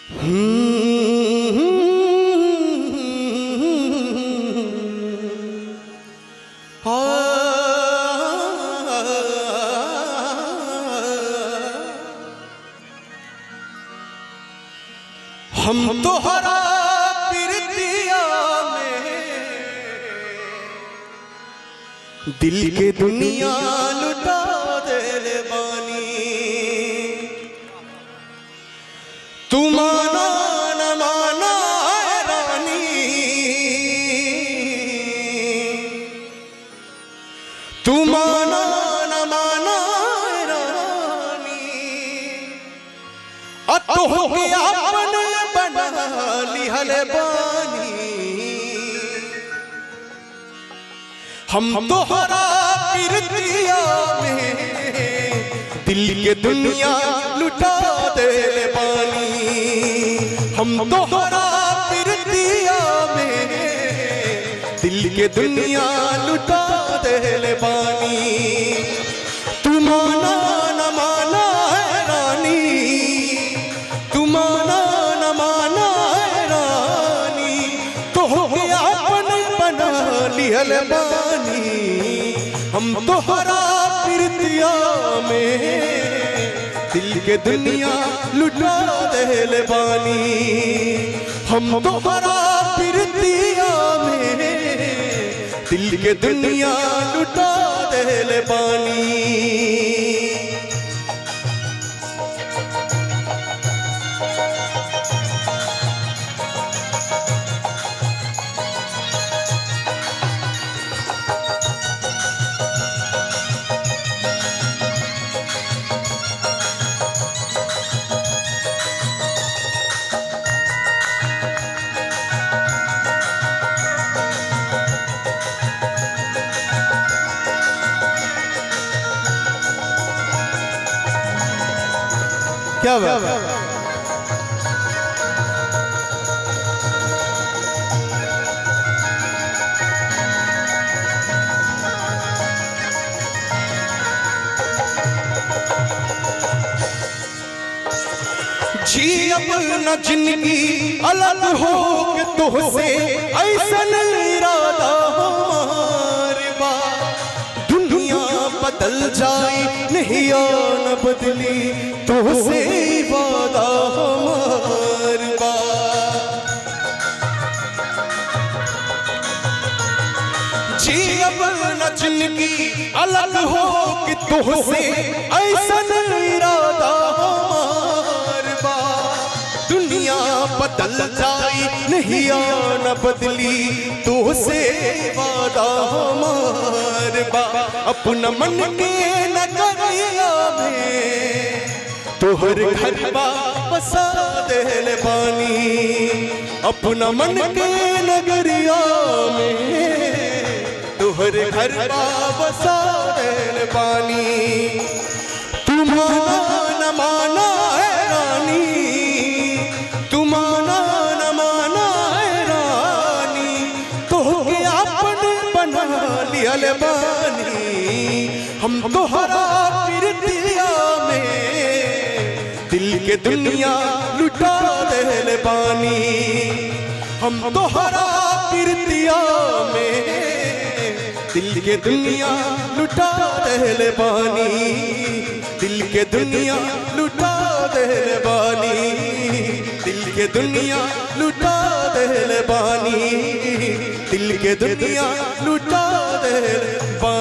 हम तो हरा प्रीतिया में दिल के दुनिया लुटा देले बानी। तू माना न माना है रानी, तू माना न माना है रानी, तो हो गया लिहले बानी। हम तो हरा प्रीतिया में दिल के दुनिया लुटा देले बानी। हम तो हरा प्रीतिया में दिल के दुनिया लुटा देले बानी। तू माना न माना है रानी, तू माना न माना है रानी, तो हो गया बना लिहल बानी। हम तो हरा प्रीतिया में दिल के दुनिया लुटा देले बानी। हम तो हरा प्रीतिया में दिल के दुनिया लुटा देले बानी। क्या बात है? जी अपना जिंदगी अलग हो के तुझसे ऐसन इरादा हमारे बा। दुनिया बदल जाए नहीं न बदली तुझसे वादा हमारे बा। जी अपना जिंदगी अलग हो कि तुझसे ऐसन इरादा हमारे बा। दुनिया बदल जाए नहीं न बदली तुझसे वादा हमारे बा। अपना मन के नगरिया में तोहर घर बसा देले बानी। अपना मन के नगरिया में तोहर घर बसा देले बानी। तू माना न माना है रानी, तू माना न माना है रानी, तो के अपन बना लिहल बानी। हम तो हरा प्रीतिया में दिल के दुनिया लुटा देले बानी। हम तो हरा प्रीतिया में दिल के दुनिया लुटा देले बानी। दिल के दुनिया लुटा देले बानी। दिल के दुनिया लुटा देले बानी। दिल के दुनिया लुटा देले बानी।